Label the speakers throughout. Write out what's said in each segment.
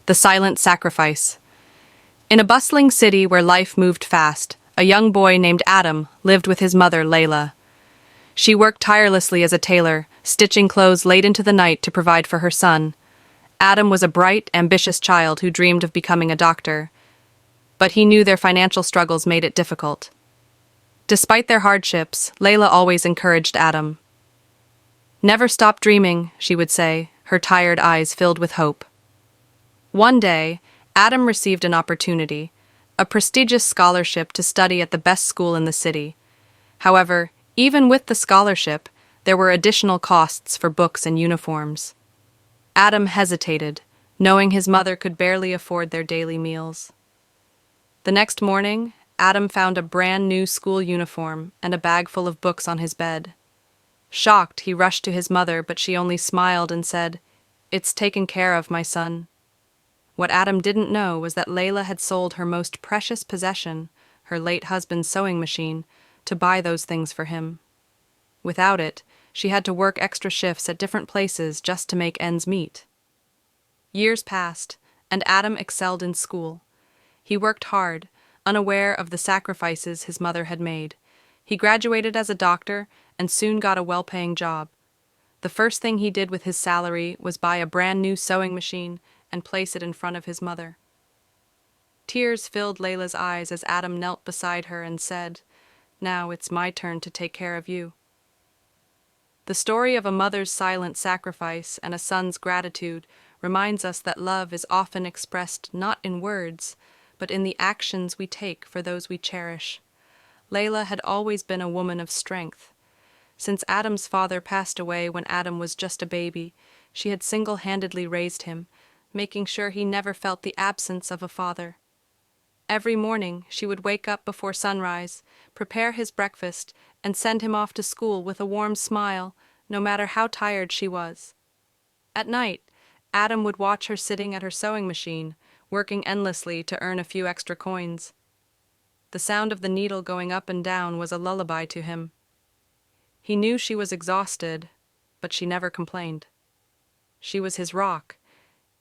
Speaker 1: The Silent Sacrifice. In a bustling city where life moved fast, a young boy named Adam lived with his mother, Layla. She worked tirelessly as a tailor, stitching clothes late into the night to provide for her son. Adam was a bright, ambitious child who dreamed of becoming a doctor, but he knew their financial struggles made it difficult. Despite their hardships, Layla always encouraged Adam. "Never stop dreaming," she would say, her tired eyes filled with hope. One day, Adam received an opportunity, a prestigious scholarship to study at the best school in the city. However, even with the scholarship, there were additional costs for books and uniforms. Adam hesitated, knowing his mother could barely afford their daily meals. The next morning, Adam found a brand new school uniform and a bag full of books on his bed. Shocked, he rushed to his mother, but she only smiled and said, "It's taken care of, my son." What Adam didn't know was that Layla had sold her most precious possession, her late husband's sewing machine, to buy those things for him. Without it, she had to work extra shifts at different places just to make ends meet. Years passed, and Adam excelled in school. He worked hard, unaware of the sacrifices his mother had made. He graduated as a doctor and soon got a well-paying job. The first thing he did with his salary was buy a brand new sewing machine and place it in front of his mother. Tears filled Layla's eyes as Adam knelt beside her and said, "Now it's my turn to take care of you." The story of a mother's silent sacrifice and a son's gratitude reminds us that love is often expressed not in words, but in the actions we take for those we cherish. Layla had always been a woman of strength. Since Adam's father passed away when Adam was just a baby, she had single-handedly raised him, making sure he never felt the absence of a father. Every morning, she would wake up before sunrise, prepare his breakfast, and send him off to school with a warm smile, no matter how tired she was. At night, Adam would watch her sitting at her sewing machine, working endlessly to earn a few extra coins. The sound of the needle going up and down was a lullaby to him. He knew she was exhausted, but she never complained. She was his rock,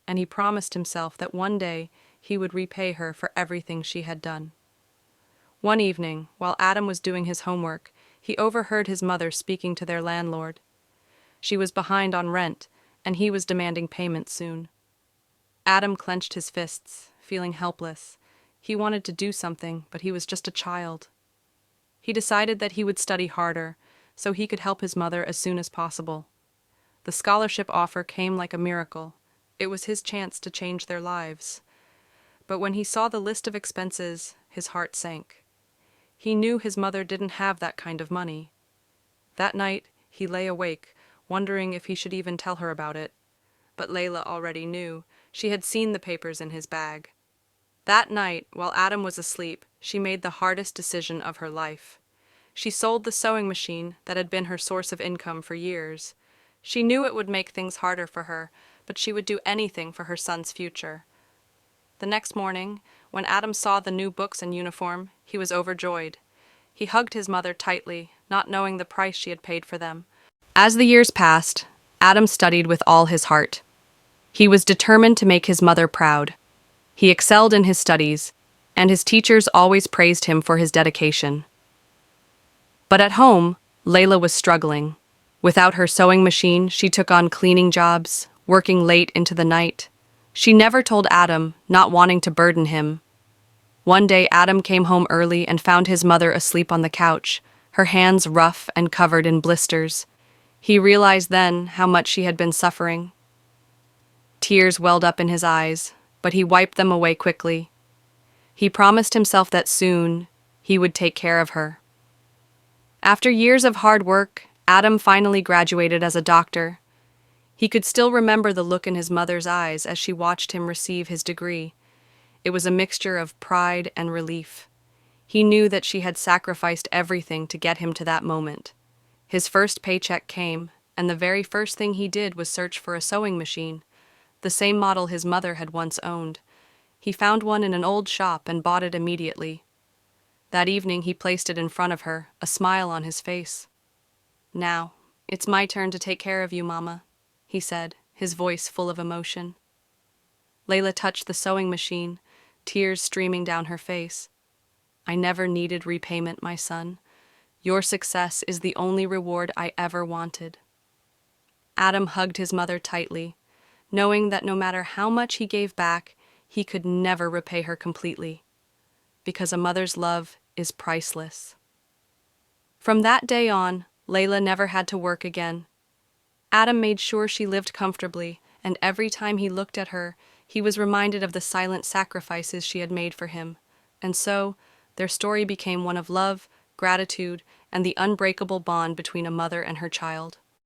Speaker 1: and he promised himself that one day he would repay her for everything she had done. One evening, while Adam was doing his homework, he overheard his mother speaking to their landlord. She was behind on rent, and he was demanding payment soon. Adam clenched his fists, feeling helpless. He wanted to do something, but he was just a child. He decided that he would study harder, so he could help his mother as soon as possible. The scholarship offer came like a miracle. It was his chance to change their lives. But when he saw the list of expenses, his heart sank. He knew his mother didn't have that kind of money. That night, he lay awake, wondering if he should even tell her about it. But Layla already knew. She had seen the papers in his bag. That night, while Adam was asleep, she made the hardest decision of her life. She sold the sewing machine that had been her source of income for years. She knew it would make things harder for her, but she would do anything for her son's future. The next morning, when Adam saw the new books and uniform, he was overjoyed. He hugged his mother tightly, not knowing the price she had paid for them. As the years passed, Adam studied with all his heart. He was determined to make his mother proud. He excelled in his studies, and his teachers always praised him for his dedication. But at home, Layla was struggling. Without her sewing machine, she took on cleaning jobs, working late into the night. She never told Adam, not wanting to burden him. One day, Adam came home early and found his mother asleep on the couch, her hands rough and covered in blisters. He realized then how much she had been suffering. Tears welled up in his eyes, but he wiped them away quickly. He promised himself that soon he would take care of her. After years of hard work, Adam finally graduated as a doctor. He could still remember the look in his mother's eyes as she watched him receive his degree. It was a mixture of pride and relief. He knew that she had sacrificed everything to get him to that moment. His first paycheck came, and the very first thing he did was search for a sewing machine, the same model his mother had once owned. He found one in an old shop and bought it immediately. That evening he placed it in front of her, a smile on his face. "Now, it's my turn to take care of you, Mama," he said, his voice full of emotion. Layla touched the sewing machine, tears streaming down her face. I never needed repayment, my son. Your success is the only reward I ever wanted. Adam hugged his mother tightly, knowing that no matter how much he gave back, he could never repay her completely, because a mother's love is priceless. From that day on, Layla never had to work again. Adam made sure she lived comfortably, and every time he looked at her, he was reminded of the silent sacrifices she had made for him. And so, their story became one of love, gratitude, and the unbreakable bond between a mother and her child.